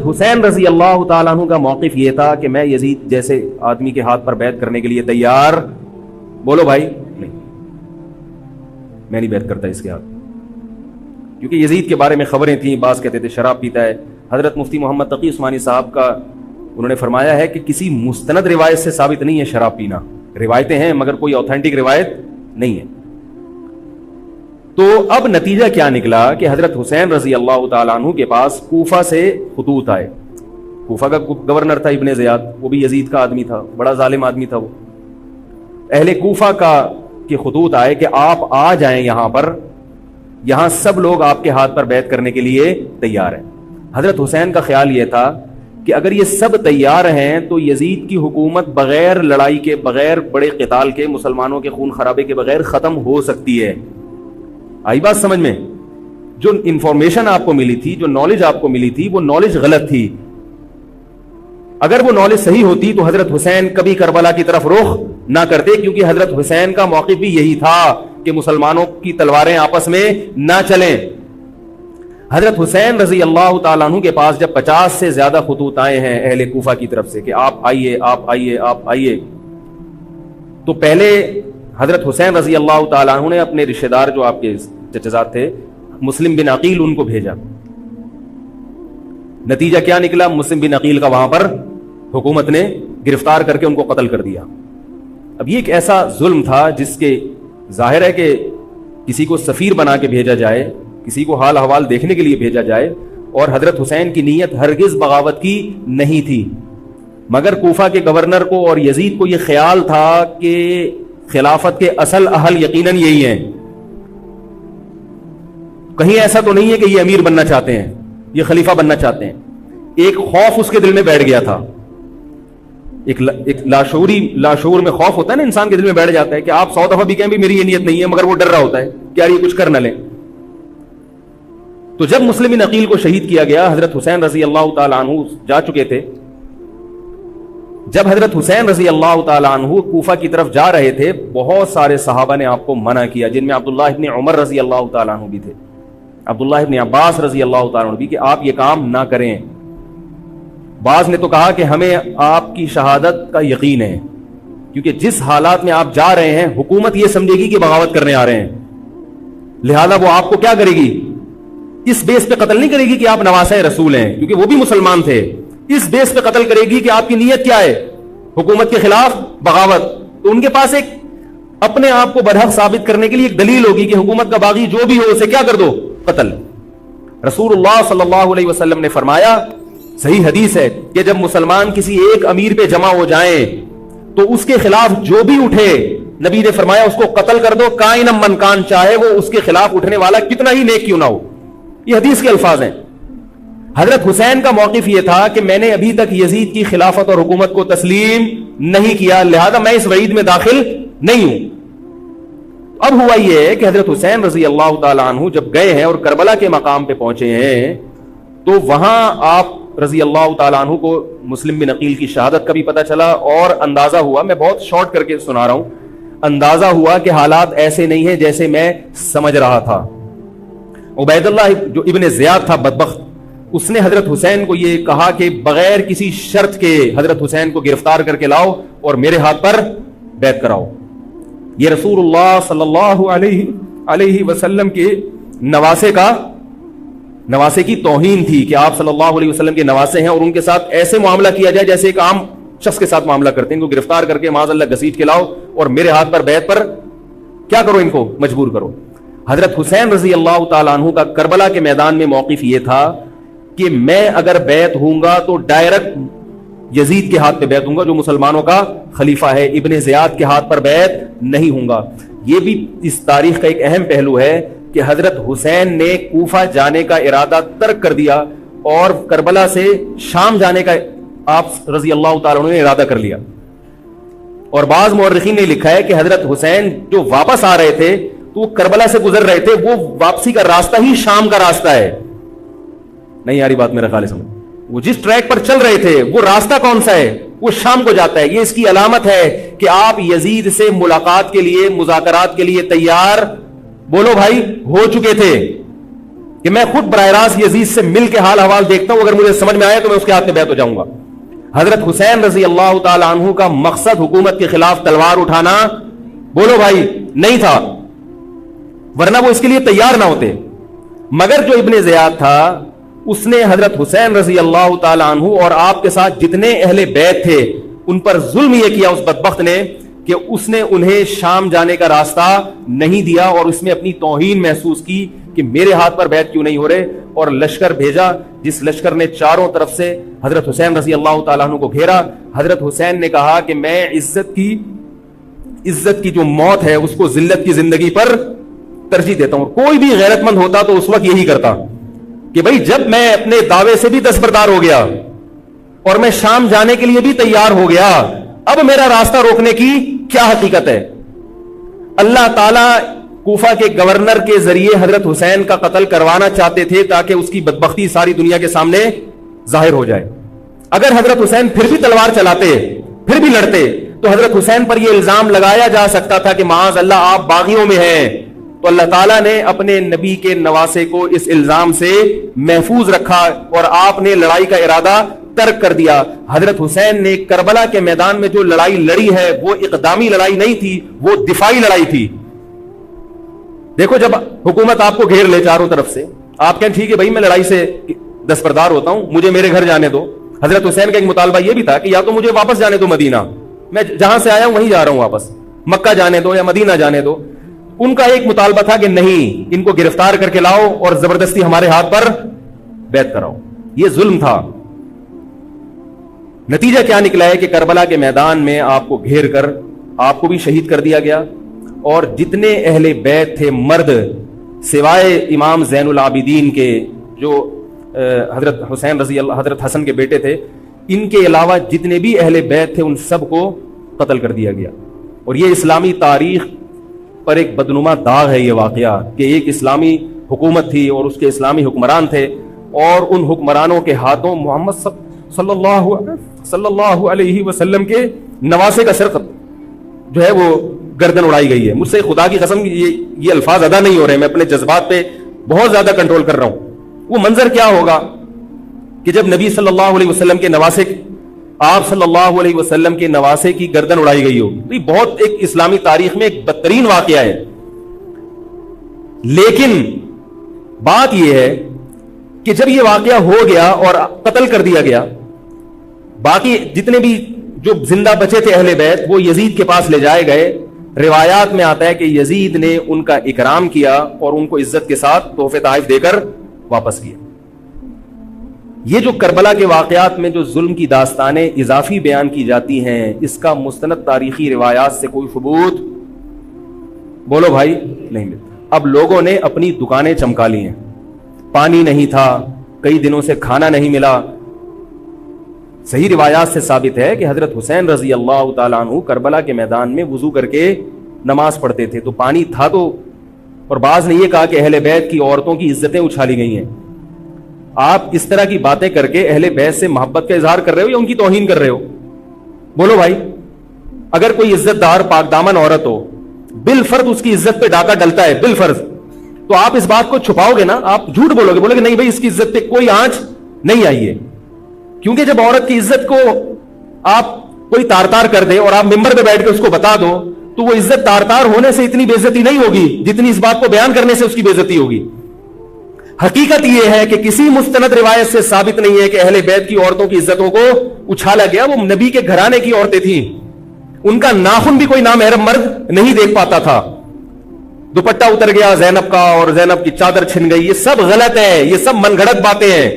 حسین رضی اللہ تعالیٰ عنہ کا موقف یہ تھا کہ میں یزید جیسے آدمی کے ہاتھ پر بیعت کرنے کے لیے تیار، بولو بھائی، نہیں، میں نہیں بیعت کرتا اس کے ہاتھ، کیونکہ یزید کے بارے میں خبریں تھیں، بعض کہتے تھے شراب پیتا ہے. حضرت مفتی محمد تقی عثمانی صاحب کا انہوں نے فرمایا ہے کہ کسی مستند روایت سے ثابت نہیں ہے شراب پینا، روایتیں ہیں مگر کوئی اوتھینٹک روایت نہیں ہے. تو اب نتیجہ کیا نکلا کہ حضرت حسین رضی اللہ تعالیٰ عنہ کے پاس کوفہ سے خطوط آئے. کوفہ کا گورنر تھا ابن زیاد، وہ بھی یزید کا آدمی تھا، بڑا ظالم آدمی تھا وہ. اہل کوفہ کے خطوط آئے کہ آپ آ جائیں یہاں پر، یہاں سب لوگ آپ کے ہاتھ پر بیعت کرنے کے لیے تیار ہیں. حضرت حسین کا خیال یہ تھا کہ اگر یہ سب تیار ہیں تو یزید کی حکومت بغیر لڑائی کے، بغیر بڑے قتال کے، مسلمانوں کے خون خرابے کے بغیر ختم ہو سکتی ہے. آئی بات سمجھ میں؟ جو انفارمیشن آپ کو ملی تھی، جو نالج آپ کو ملی تھی، وہ نالج غلط تھی. اگر وہ نالج صحیح ہوتی تو حضرت حسین کبھی کربلا کی طرف رخ نہ کرتے، کیونکہ حضرت حسین کا موقف بھی یہی تھا کہ مسلمانوں کی تلواریں آپس میں نہ چلیں. حضرت حسین رضی اللہ تعالیٰ عنہ کے پاس جب 50 سے زیادہ خطوط آئے ہیں اہل کوفہ کی طرف سے کہ آپ آئیے، آپ آئیے، آپ آئیے، تو پہلے حضرت حسین رضی اللہ تعالیٰ عنہ نے اپنے رشتہ دار جو آپ کے چچزاد تھے، مسلم بن عقیل، ان کو بھیجا. نتیجہ کیا نکلا؟ مسلم بن عقیل کا وہاں پر حکومت نے گرفتار کر کے ان کو قتل کر دیا. اب یہ ایک ایسا ظلم تھا جس کے ظاہر ہے کہ کسی کو سفیر بنا کے بھیجا جائے، کسی کو حال احوال دیکھنے کے لیے بھیجا جائے، اور حضرت حسین کی نیت ہرگز بغاوت کی نہیں تھی. مگر کوفہ کے گورنر کو اور یزید کو یہ خیال تھا کہ خلافت کے اصل اہل یقیناً یہی ہیں، کہیں ایسا تو نہیں ہے کہ یہ امیر بننا چاہتے ہیں، یہ خلیفہ بننا چاہتے ہیں. ایک خوف اس کے دل میں بیٹھ گیا تھا، ایک لاشعور میں خوف ہوتا ہے نا، انسان کے دل میں بیٹھ جاتا ہے کہ آپ 100 دفعہ بھی کہیں بھی میری یہ نیت نہیں ہے، مگر وہ ڈر رہا ہوتا ہے کہ یار یہ کچھ کر نہ لیں. تو جب مسلم بن عقیل کو شہید کیا گیا، حضرت حسین رضی اللہ تعالیٰ عنہ جا چکے تھے. جب حضرت حسین رضی اللہ تعالیٰ عنہ کوفہ کی طرف جا رہے تھے، بہت سارے صحابہ نے آپ کو منع کیا، جن میں عبداللہ ابن عمر رضی اللہ تعالیٰ عنہ بھی تھے، عبداللہ ابن عباس رضی اللہ تعالیٰ عنہ بھی، کہ آپ یہ کام نہ کریں. بعض نے تو کہا کہ ہمیں آپ کی شہادت کا یقین ہے، کیونکہ جس حالات میں آپ جا رہے ہیں حکومت یہ سمجھے گی کہ بغاوت کرنے آ رہے ہیں، لہذا وہ آپ کو کیا کرے گی؟ اس بیس پہ قتل نہیں کرے گی کہ آپ نواسہ رسول ہیں، کیونکہ وہ بھی مسلمان تھے. اس بیس پہ قتل کرے گی کہ آپ کی نیت کیا ہے؟ حکومت کے خلاف بغاوت. تو ان کے پاس ایک اپنے آپ کو برحق ثابت کرنے کے لیے ایک دلیل ہوگی کہ حکومت کا باغی جو بھی ہو اسے کیا کر دو؟ قتل. رسول اللہ صلی اللہ علیہ وسلم نے فرمایا، صحیح حدیث ہے، کہ جب مسلمان کسی ایک امیر پہ جمع ہو جائیں تو اس کے خلاف جو بھی اٹھے، نبی نے فرمایا اس کو قتل کر دو، کائن من کان، چاہے وہ اس کے خلاف اٹھنے والا کتنا ہی نیک کیوں نہ ہو. یہ حدیث کے الفاظ ہیں. حضرت حسین کا موقف یہ تھا کہ میں نے ابھی تک یزید کی خلافت اور حکومت کو تسلیم نہیں کیا، لہذا میں اس وعید میں داخل نہیں ہوں. اب ہوا یہ ہے کہ حضرت حسین رضی اللہ تعالیٰ عنہ جب گئے ہیں اور کربلا کے مقام پہ پہنچے ہیں، تو وہاں آپ رضی اللہ تعالیٰ عنہ کو مسلم بن عقیل کی شہادت کا بھی پتہ چلا، اور اندازہ ہوا، میں بہت شارٹ کر کے سنا رہا ہوں، اندازہ ہوا کہ حالات ایسے نہیں ہیں جیسے میں سمجھ رہا تھا. عبید اللہ جو ابن زیاد تھا بدبخت، اس نے حضرت حسین کو یہ کہا کہ بغیر کسی شرط کے حضرت حسین کو گرفتار کر کے لاؤ اور میرے ہاتھ پر بیعت کراؤ. یہ رسول اللہ صلی اللہ علیہ وسلم کے نواسے کی توہین تھی کہ آپ صلی اللہ علیہ وسلم کے نواسے ہیں اور ان کے ساتھ ایسے معاملہ کیا جائے جیسے ایک عام شخص کے ساتھ معاملہ کرتے ہیں. ان کو گرفتار کر کے معاذ اللہ گھسیٹ کے لاؤ اور میرے ہاتھ پر بیعت پر کیا کرو، ان کو مجبور کرو. حضرت حسین رضی اللہ تعالیٰ عنہ کا کربلا کے میدان میں موقف یہ تھا کہ میں اگر بیعت ہوں گا تو ڈائریکٹ یزید کے ہاتھ پہ بیعت ہوں گا جو مسلمانوں کا خلیفہ ہے، ابن زیاد کے ہاتھ پر بیعت نہیں ہوں گا. یہ بھی اس تاریخ کا ایک اہم پہلو ہے کہ حضرت حسین نے کوفہ جانے کا ارادہ ترک کر دیا اور کربلا سے شام جانے کا آپ رضی اللہ تعالیٰ عنہ نے ارادہ کر لیا. اور بعض مورخین نے لکھا ہے کہ حضرت حسین جو واپس آ رہے تھے تو وہ کربلا سے گزر رہے تھے، وہ واپسی کا راستہ ہی شام کا راستہ ہے. نہیں یاری بات میرا خیال سمجھ، وہ جس ٹریک پر چل رہے تھے وہ راستہ کون سا ہے؟ وہ شام کو جاتا ہے. یہ اس کی علامت ہے کہ آپ یزید سے ملاقات کے لیے، مذاکرات کے لیے تیار، بولو بھائی، ہو چکے تھے. کہ میں خود براہ راست یزید سے مل کے حال حوال دیکھتا ہوں, اگر مجھے سمجھ میں آیا تو میں اس کے ہاتھ میں بیعت ہو جاؤں گا. حضرت حسین رضی اللہ تعالی عنہ کا مقصد حکومت کے خلاف تلوار اٹھانا, بولو بھائی, نہیں تھا, ورنہ وہ اس کے لیے تیار نہ ہوتے. مگر جو ابن زیاد تھا اس نے حضرت حسین رضی اللہ تعالی عنہ اور آپ کے ساتھ جتنے اہل بیت تھے ان پر ظلم یہ کیا اس بدبخت نے کہ اس نے انہیں شام جانے کا راستہ نہیں دیا, اور اس میں اپنی توہین محسوس کی کہ میرے ہاتھ پر بیعت کیوں نہیں ہو رہے, اور لشکر بھیجا جس لشکر نے چاروں طرف سے حضرت حسین رضی اللہ تعالیٰ عنہ کو گھیرا. حضرت حسین نے کہا کہ میں عزت کی جو موت ہے اس کو ذلت کی زندگی پر ترجیح دیتا ہوں. کوئی بھی غیرت مند ہوتا تو اس وقت یہی کرتا کہ بھئی جب میں اپنے دعوے سے بھی دستبردار ہو گیا اور میں شام جانے کے لیے بھی تیار ہو گیا, اب میرا راستہ روکنے کی کیا حقیقت ہے. اللہ تعالیٰ کوفہ کے گورنر کے ذریعے حضرت حسین کا قتل کروانا چاہتے تھے تاکہ اس کی بدبختی ساری دنیا کے سامنے ظاہر ہو جائے. اگر حضرت حسین پھر بھی تلوار چلاتے, پھر بھی لڑتے, تو حضرت حسین پر یہ الزام لگایا جا سکتا تھا کہ معاذ اللہ آپ باغیوں میں ہیں. تو اللہ تعالیٰ نے اپنے نبی کے نواسے کو اس الزام سے محفوظ رکھا اور آپ نے لڑائی کا ارادہ ترک کر دیا. حضرت حسین نے کربلا کے میدان میں جو لڑائی لڑی ہے وہ اقدامی لڑائی نہیں تھی, وہ دفاعی لڑائی تھی. دیکھو جب حکومت آپ کو گھیر لے چاروں طرف سے, آپ کہیں ٹھیک ہے بھائی میں لڑائی سے دستبردار ہوتا ہوں, مجھے میرے گھر جانے دو. حضرت حسین کا ایک مطالبہ یہ بھی تھا کہ یا تو مجھے واپس جانے دو مدینہ, میں جہاں سے آیا ہوں وہیں جا رہا ہوں واپس, مکہ جانے دو یا مدینہ جانے دو. ان کا ایک مطالبہ تھا کہ نہیں, ان کو گرفتار کر کے لاؤ اور زبردستی ہمارے ہاتھ پر بیعت کراؤ. یہ ظلم تھا. نتیجہ کیا نکلا ہے کہ کربلا کے میدان میں آپ کو گھیر کر آپ کو بھی شہید کر دیا گیا, اور جتنے اہل بیت تھے مرد سوائے امام زین العابدین کے جو حضرت حسین رضی اللہ حضرت حسن کے بیٹے تھے, ان کے علاوہ جتنے بھی اہل بیت تھے ان سب کو قتل کر دیا گیا. اور یہ اسلامی تاریخ پر ایک بدنما داغ ہے یہ واقعہ کہ ایک اسلامی حکومت تھی اور اس کے اسلامی حکمران تھے, اور ان حکمرانوں کے ہاتھوں محمد صلی اللہ علیہ وسلم کے نواسے کا سر جو ہے وہ گردن اڑائی گئی ہے. مجھ سے خدا کی قسم یہ الفاظ ادا نہیں ہو رہے, میں اپنے جذبات پہ بہت زیادہ کنٹرول کر رہا ہوں. وہ منظر کیا ہوگا کہ جب نبی صلی اللہ علیہ وسلم کے نواسے, آپ صلی اللہ علیہ وسلم کے نواسے کی گردن اڑائی گئی ہو. یہ بہت ایک اسلامی تاریخ میں ایک بدترین واقعہ ہے. لیکن بات یہ ہے کہ جب یہ واقعہ ہو گیا اور قتل کر دیا گیا, باقی جتنے بھی جو زندہ بچے تھے اہل بیت وہ یزید کے پاس لے جائے گئے. روایات میں آتا ہے کہ یزید نے ان کا اکرام کیا اور ان کو عزت کے ساتھ تحفے تحائف دے کر واپس کیا. یہ جو کربلا کے واقعات میں جو ظلم کی داستانیں اضافی بیان کی جاتی ہیں, اس کا مستند تاریخی روایات سے کوئی ثبوت بولو بھائی نہیں ملتا. اب لوگوں نے اپنی دکانیں چمکا لی ہیں, پانی نہیں تھا, کئی دنوں سے کھانا نہیں ملا. صحیح روایات سے ثابت ہے کہ حضرت حسین رضی اللہ تعالیٰ عنہ کربلا کے میدان میں وضو کر کے نماز پڑھتے تھے, تو پانی تھا تو. اور بعض نے یہ کہا کہ اہل بیت کی عورتوں کی عزتیں اچھالی گئی ہیں. آپ اس طرح کی باتیں کر کے اہل بیت سے محبت کا اظہار کر رہے ہو یا ان کی توہین کر رہے ہو؟ بولو بھائی. اگر کوئی عزت دار پاک دامن عورت ہو, بالفرض اس کی عزت پہ ڈاکہ ڈلتا ہے بالفرض, تو آپ اس بات کو چھپاؤ گے نا, آپ جھوٹ بولو گے, بولو گے نہیں بھائی اس کی عزت پہ کوئی آنچ نہیں آئی ہے. کیونکہ جب عورت کی عزت کو آپ کوئی تار تار کر دے اور آپ ممبر پہ بیٹھ کے اس کو بتا دو, تو وہ عزت تار تار ہونے سے اتنی بے عزتی نہیں ہوگی جتنی اس بات کو بیان کرنے سے اس کی بے عزتی ہوگی. حقیقت یہ ہے کہ کسی مستند روایت سے ثابت نہیں ہے کہ اہل بیت کی عورتوں کی عزتوں کو اچھالا گیا. وہ نبی کے گھرانے کی عورتیں تھیں, ان کا ناخن بھی کوئی نامحرم مرد نہیں دیکھ پاتا تھا. دوپٹہ اتر گیا زینب کا اور زینب کی چادر چھن گئی, یہ سب غلط ہے, یہ سب من گھڑت باتیں ہیں.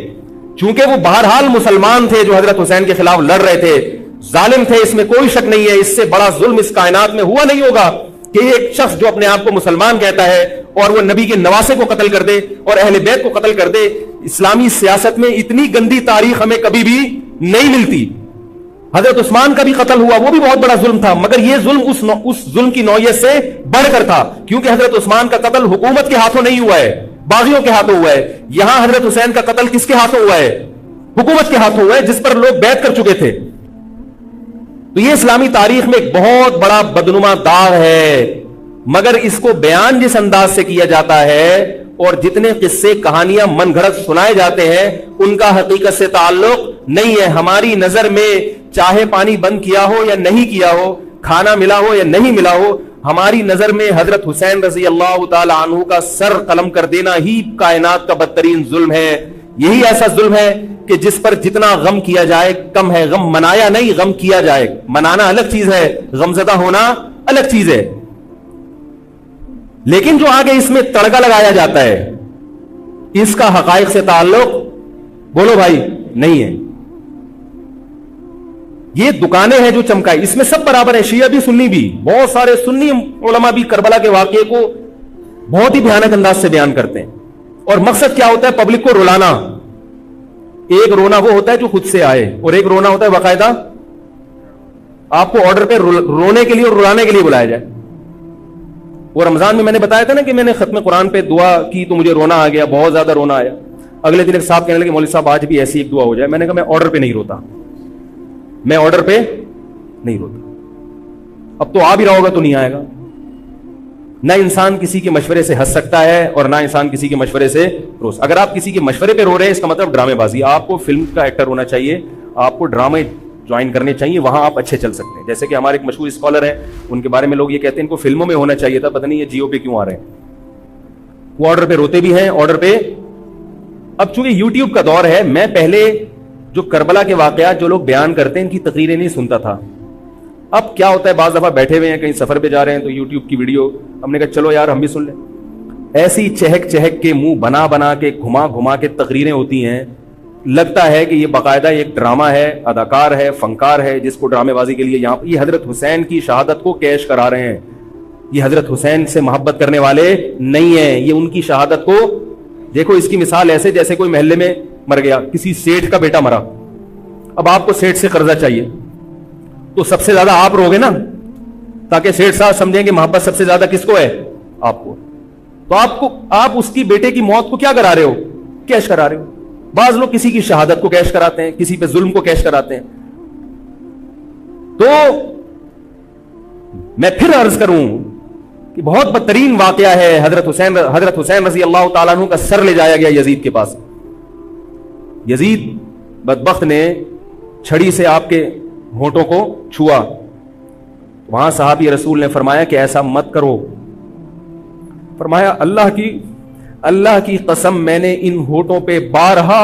چونکہ وہ بہرحال مسلمان تھے جو حضرت حسین کے خلاف لڑ رہے تھے, ظالم تھے, اس میں کوئی شک نہیں ہے. اس سے بڑا ظلم اس کائنات میں ہوا نہیں ہوگا کہ ایک شخص جو اپنے آپ کو مسلمان کہتا ہے اور وہ نبی کے نواسے کو قتل کر دے اور اہل بیت کو قتل کر دے. اسلامی سیاست میں اتنی گندی تاریخ ہمیں کبھی بھی نہیں ملتی. حضرت عثمان کا بھی قتل ہوا, وہ بھی بہت بڑا ظلم تھا, مگر یہ ظلم اس ظلم کی نوعیت سے بڑھ کر تھا, کیونکہ حضرت عثمان کا قتل حکومت کے ہاتھوں نہیں ہوا ہے, باغیوں کے ہاتھوں ہوا ہے. یہاں حضرت حسین کا قتل کس کے ہاتھوں ہوا ہے؟ حکومت کے ہاتھوں ہوا ہے, جس پر لوگ بیعت کر چکے تھے. تو یہ اسلامی تاریخ میں ایک بہت بڑا بدنما داغ ہے, مگر اس کو بیان جس انداز سے کیا جاتا ہے اور جتنے قصے کہانیاں من گھڑت سنائے جاتے ہیں ان کا حقیقت سے تعلق نہیں ہے. ہماری نظر میں چاہے پانی بند کیا ہو یا نہیں کیا ہو, کھانا ملا ہو یا نہیں ملا ہو, ہماری نظر میں حضرت حسین رضی اللہ تعالی عنہ کا سر قلم کر دینا ہی کائنات کا بدترین ظلم ہے. یہی ایسا ظلم ہے کہ جس پر جتنا غم کیا جائے کم ہے. غم منایا نہیں, غم کیا جائے. منانا الگ چیز ہے, غمزدہ ہونا الگ چیز ہے. لیکن جو آگے اس میں تڑکا لگایا جاتا ہے اس کا حقائق سے تعلق بولو بھائی نہیں ہے. یہ دکانیں ہیں جو چمکائی, اس میں سب برابر ہیں, شیعہ بھی سنی بھی. بہت سارے سنی علماء بھی کربلا کے واقعے کو بہت ہی بھیانک انداز سے بیان کرتے ہیں. اور مقصد کیا ہوتا ہے؟ پبلک کو رلانا. ایک رونا وہ ہوتا ہے جو خود سے آئے, اور ایک رونا ہوتا ہے باقاعدہ آپ کو آرڈر پہ رونے کے لیے اور رلانے کے لیے بلایا جائے. وہ رمضان میں نے بتایا تھا نا کہ میں نے ختم قرآن پہ دعا کی تو مجھے رونا آ گیا, بہت زیادہ رونا آیا. اگلے دن ایک صاحب کہنے لگے مولوی صاحب آج بھی ایسی ایک دعا ہو جائے. میں نے کہا میں آرڈر پہ نہیں روتا, میں آرڈر پہ نہیں روتا. اب تو آ بھی رہا ہوگا تو نہیں آئے گا. نہ انسان کسی کے مشورے سے ہنس سکتا ہے اور نہ انسان کسی کے مشورے سے رو. اگر آپ کسی کے مشورے پہ رو رہے ہیں اس کا مطلب ڈرامے بازی. آپ کو فلم کا ایکٹر ہونا چاہیے, آپ کو ڈرامے جوائن کرنے چاہیے, وہاں آپ اچھے چل سکتے ہیں. جیسے کہ ہمارے ایک مشہور اسکالر ہیں, ان کے بارے میں لوگ یہ کہتے ہیں ان کو فلموں میں ہونا چاہیے تھا, پتہ نہیں یہ جیو پہ کیوں آ رہے ہیں. وہ آرڈر پہ روتے بھی ہیں, آرڈر پہ. اب چونکہ یوٹیوب کا دور ہے, میں پہلے جو کربلا کے واقعات جو لوگ بیان کرتے ہیں ان کی تقریریں نہیں سنتا تھا. اب کیا ہوتا ہے, بعض دفعہ بیٹھے ہوئے ہیں کہیں سفر پہ جا رہے ہیں تو یوٹیوب کی ویڈیو ہم نے کہا چلو یار ہم بھی سن لیں. ایسی چہک چہک کے منہ بنا بنا کے گھما گھما کے تقریریں ہوتی ہیں, لگتا ہے کہ یہ باقاعدہ ایک ڈرامہ ہے, اداکار ہے, فنکار ہے جس کو ڈرامے بازی کے لیے یہاں یہ حضرت حسین کی شہادت کو کیش کرا رہے ہیں. یہ حضرت حسین سے محبت کرنے والے نہیں ہیں, یہ ان کی شہادت کو دیکھو. اس کی مثال ایسے جیسے کوئی محلے میں مر گیا, کسی سیٹھ کا بیٹا مرا, اب آپ کو سیٹھ سے قرضہ چاہیے تو سب سے زیادہ آپ روگے نا, تاکہ سیٹھ صاحب سمجھیں کہ محبت سب سے زیادہ کس کو ہے, آپ کو. تو آپ اس کی بیٹے کی موت کو کیا کرا رہے ہو, کیش کرا رہے ہو. بعض لوگ کسی کی شہادت کو کیش کراتے ہیں, کسی پہ ظلم کو کیش کراتے ہیں. تو میں پھر عرض کروں کہ بہت بدترین واقعہ ہے. حضرت حسین رضی اللہ تعالیٰ عنہ کا سر لے جایا گیا یزید کے پاس. یزید بدبخت نے چھڑی سے آپ کے ہونٹوں کو چھوا. وہاں صحابی رسول نے فرمایا کہ ایسا مت کرو. فرمایا اللہ کی قسم میں نے ان ہونٹوں پہ بارہا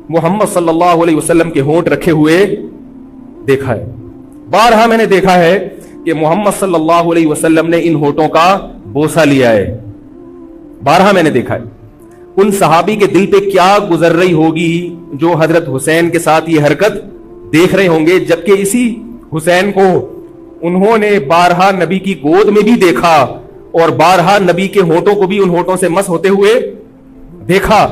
محمد صلی اللہ علیہ وسلم کے ہونٹ رکھے ہوئے دیکھا ہے. بارہا میں نے دیکھا ہے کہ محمد صلی اللہ علیہ وسلم نے ان ہونٹوں کا بوسہ لیا ہے. بارہا میں نے دیکھا ہے. ان صحابی کے دل پہ کیا گزر رہی ہوگی جو حضرت حسین کے ساتھ یہ حرکت دیکھ رہے ہوں گے, جبکہ اسی حسین کو انہوں نے بارہا نبی کی گود میں بھی دیکھا اور بارہا نبی کے ہونٹوں کو بھی ان ہونٹوں سے مس ہوتے ہوئے دیکھا.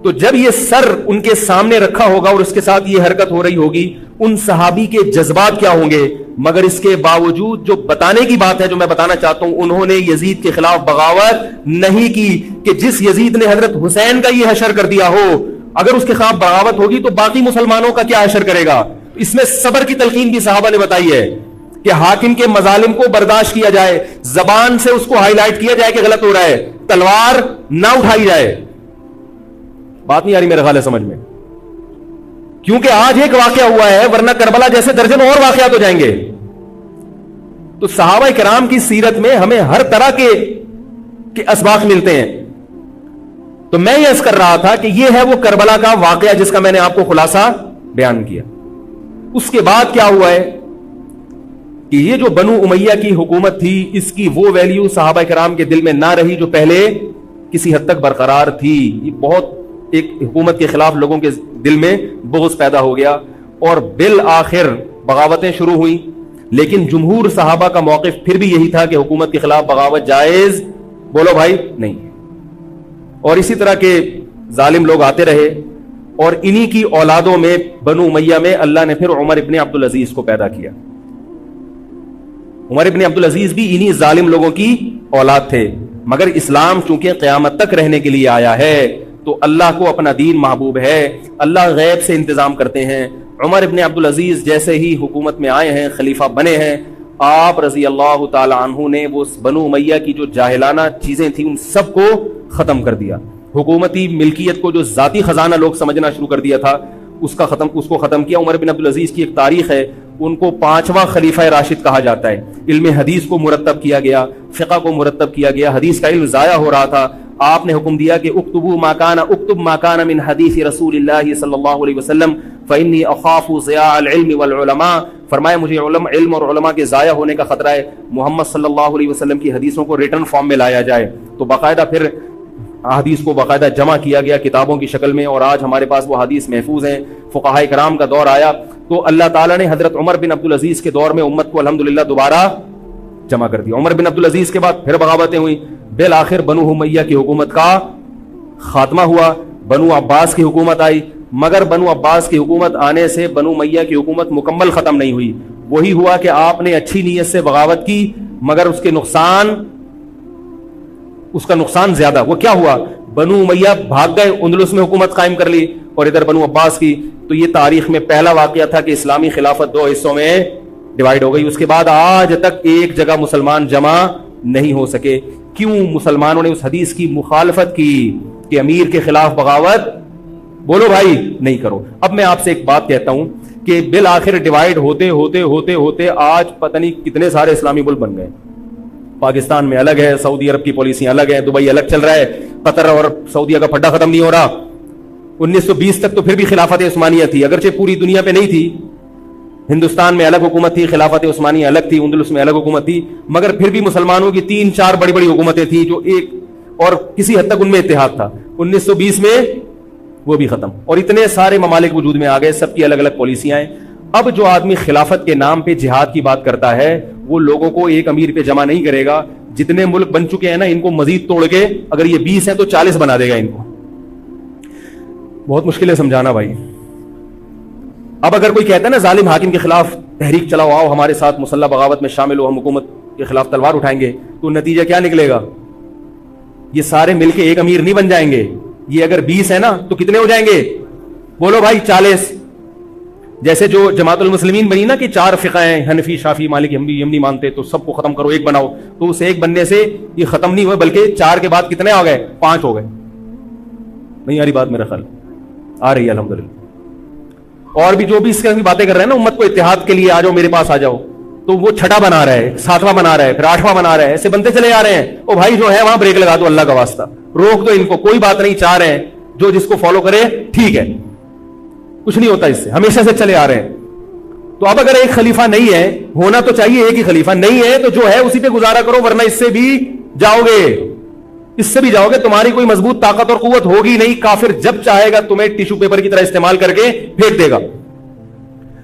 تو جب یہ سر ان کے سامنے رکھا ہوگا اور اس کے ساتھ یہ حرکت ہو رہی ہوگی, ان صحابی کے جذبات کیا ہوں گے. مگر اس کے باوجود جو بتانے کی بات ہے, جو میں بتانا چاہتا ہوں, انہوں نے یزید کے خلاف بغاوت نہیں کی کہ جس یزید نے حضرت حسین کا یہ حشر کر دیا ہو, اگر اس کے خلاف بغاوت ہوگی تو باقی مسلمانوں کا کیا حشر کرے گا. اس میں صبر کی تلقین بھی صحابہ نے بتائی ہے کہ حاکم کے مظالم کو برداشت کیا جائے, زبان سے اس کو ہائی لائٹ کیا جائے کہ غلط ہو رہا ہے, تلوار نہ اٹھائی جائے. بات نہیں آ رہی میرے خیال ہے سمجھ میں, کیونکہ آج ایک واقعہ ہوا ہے ورنہ کربلا جیسے درجن اور واقعات ہو جائیں گے. تو صحابہ کرام کی سیرت میں ہمیں ہر طرح کے اسباق ملتے ہیں. تو میں یہ عرض کر رہا تھا کہ یہ ہے وہ کربلا کا واقعہ جس کا میں نے آپ کو خلاصہ بیان کیا. اس کے بعد کیا ہوا ہے کہ یہ جو بنو امیہ کی حکومت تھی, اس کی وہ ویلیو صحابہ کرام کے دل میں نہ رہی جو پہلے کسی حد تک برقرار تھی. یہ بہت ایک حکومت کے خلاف لوگوں کے دل میں بغض پیدا ہو گیا اور بالآخر بغاوتیں شروع ہوئیں. لیکن جمہور صحابہ کا موقف پھر بھی یہی تھا کہ حکومت کے خلاف بغاوت جائز, بولو بھائی, نہیں. اور اسی طرح کے ظالم لوگ آتے رہے اور انہی کی اولادوں میں بنو امیہ میں اللہ نے پھر عمر ابن عبد العزیز کو پیدا کیا. عمر ابن عبد العزیز بھی انہی ظالم لوگوں کی اولاد تھے, مگر اسلام چونکہ قیامت تک رہنے کے لیے آیا ہے تو اللہ کو اپنا دین محبوب ہے, اللہ غیب سے انتظام کرتے ہیں. عمر ابن عبد العزیز جیسے ہی حکومت میں آئے ہیں, خلیفہ بنے ہیں, آپ رضی اللہ تعالی عنہ نے وہ بنو امیہ کی جو جاہلانہ چیزیں تھیں ان سب کو ختم کر دیا. حکومتی ملکیت کو جو ذاتی خزانہ لوگ سمجھنا شروع کر دیا تھا اس کو ختم کیا. عمر بن عبدالعزیز کی ایک تاریخ ہے, ان کو 5واں خلیفہ راشد کہا جاتا ہے. علم حدیث کو مرتب کیا گیا, فقہ کو مرتب کیا گیا, حدیث کا علم ضائع ہو رہا تھا. آپ نے حکم دیا کہ اکتب ما کان من حدیث رسول اللہ صلی اللہ علیہ وسلم فانی اخاف ضیاع العلم والعلماء. فرمایا مجھے علم اور علماء کے ضائع ہونے کا خطرہ ہے. محمد صلی اللہ علیہ وسلم کی حدیثوں کو ریٹن فارم میں لایا جائے. تو باقاعدہ پھر حدیث کو باقاعدہ جمع کیا گیا کتابوں کی شکل میں, اور آج ہمارے پاس وہ حدیث محفوظ ہیں. فقہاء کرام کا دور آیا تو اللہ تعالیٰ نے حضرت عمر بن عبدالعزیز کے دور میں امت کو الحمدللہ دوبارہ جمع کر دیا. عمر بن عبدالعزیز کے بعد پھر بغاوتیں ہوئیں. بالآخر بنو امیہ کی حکومت کا خاتمہ ہوا, بنو عباس کی حکومت آئی. مگر بنو عباس کی حکومت آنے سے بنو امیہ کی حکومت مکمل ختم نہیں ہوئی. وہی ہوا کہ آپ نے اچھی نیت سے بغاوت کی مگر اس کا نقصان زیادہ. وہ کیا ہوا, بنو امیہ بھاگ گئے, اندلس میں حکومت قائم کر لی, اور ادھر بنو عباس کی. تو یہ تاریخ میں پہلا واقعہ تھا کہ اسلامی خلافت 2 حصوں میں ڈیوائیڈ ہو گئی. اس کے بعد آج تک ایک جگہ مسلمان جمع نہیں ہو سکے. کیوں؟ مسلمانوں نے اس حدیث کی مخالفت کی کہ امیر کے خلاف بغاوت بولو بھائی نہیں کرو. اب میں آپ سے ایک بات کہتا ہوں کہ بالآخر ڈیوائیڈ ہوتے ہوتے ہوتے ہوتے آج پتہ نہیں کتنے سارے اسلامی ملک بن گئے. پاکستان میں الگ ہے, سعودی عرب کی پالیسیاں الگ ہیں, دبئی الگ چل رہا ہے, قطر اور سعودیہ کا پھڈا ختم نہیں ہو رہا. 1920 تک تو پھر بھی خلافت عثمانیہ تھی, اگرچہ پوری دنیا پہ نہیں تھی. ہندوستان میں الگ حکومت تھی, خلافت عثمانیہ الگ تھی, اندلس میں الگ حکومت تھی, مگر پھر بھی مسلمانوں کی 3-4 بڑی بڑی حکومتیں تھیں جو ایک اور کسی حد تک ان میں اتحاد تھا. 1920 میں وہ بھی ختم, اور اتنے سارے ممالک وجود میں آ گئے, سب کی الگ الگ پالیسیاں ہیں. اب جو آدمی خلافت کے نام پہ جہاد کی بات کرتا ہے وہ لوگوں کو ایک امیر پہ جمع نہیں کرے گا. جتنے ملک بن چکے ہیں نا ان کو مزید توڑ کے, اگر یہ 20 ہیں تو 40 بنا دے گا ان کو. بہت مشکل ہے سمجھانا بھائی. اب اگر کوئی کہتا ہے نا ظالم حاکم کے خلاف تحریک چلاؤ, آؤ ہمارے ساتھ مسلح بغاوت میں شامل ہو, ہم حکومت کے خلاف تلوار اٹھائیں گے, تو نتیجہ کیا نکلے گا؟ یہ سارے مل کے ایک امیر نہیں بن جائیں گے. یہ اگر 20 ہے نا تو کتنے ہو جائیں گے؟ بولو بھائی 40. جیسے جو جماعت المسلمین بنی نا کہ 4 فقہ ہیں, حنفی, شافعی, مالکی, ہم نہیں مانتے, تو سب کو ختم کرو, ایک بناؤ. تو اس ایک بننے سے یہ ختم نہیں ہوئے بلکہ 4 کے بعد کتنے ہو گئے؟ 5 ہو گئے. نہیں آ رہی بات؟ میرا خیال آ رہی ہے الحمدللہ. اور بھی جو بھی اس کی باتیں کر رہے ہیں نا امت کو اتحاد کے لیے, آ جاؤ میرے پاس آ جاؤ, تو وہ 6واں بنا رہا ہے, 7واں بنا رہا ہے, پھر 8واں بنا رہا ہے, ایسے بنتے چلے جا رہے ہیں. او بھائی جو ہے وہاں بریک لگا دو, اللہ کا واسطہ روک دو ان کو, کوئی بات نہیں. 4 ہیں, جو جس کو فالو کرے ٹھیک ہے, کچھ نہیں ہوتا اس سے, ہمیشہ سے چلے آ رہے ہیں. تو اب اگر ایک خلیفہ نہیں ہے, ہونا تو چاہیے ایک ہی خلیفہ, نہیں ہے تو جو ہے اسی پہ گزارا کرو, ورنہ اس سے بھی جاؤ گے, اس سے بھی جاؤ گے. تمہاری کوئی مضبوط طاقت اور قوت ہوگی نہیں. کافر جب چاہے گا تمہیں ٹیشو پیپر کی طرح استعمال کر کے پھینک دے گا.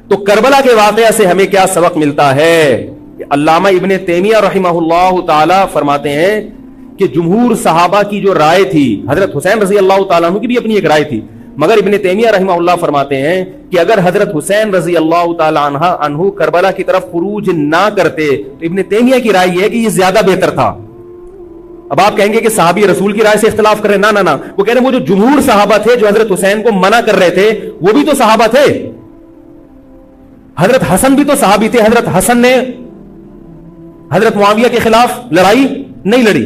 تو کربلا کے واقعہ سے ہمیں کیا سبق ملتا ہے؟ علامہ ابن تیمیہ رحمہ اللہ تعالی فرماتے ہیں کہ جمہور صحابہ کی جو رائے تھی, حضرت حسین رضی اللہ تعالیٰ عنہ کی بھی اپنی ایک رائے تھی, مگر ابن تیمیہ رحمہ اللہ فرماتے ہیں کہ اگر حضرت حسین رضی اللہ تعالیٰ عنہ کربلا کی طرف خروج نہ کرتے تو ابن تیمیہ کی رائے یہ ہے کہ یہ زیادہ بہتر تھا. اب آپ کہیں گے کہ صحابی رسول کی رائے سے اختلاف کر رہے ہیں, نہ وہ کہہ رہے ہیں وہ جو جمہور صحابہ تھے جو حضرت حسین کو منع کر رہے تھے وہ بھی تو صحابہ تھے. حضرت حسن بھی تو صحابی تھے. حضرت حسن نے حضرت معاویہ کے خلاف لڑائی نہیں لڑی,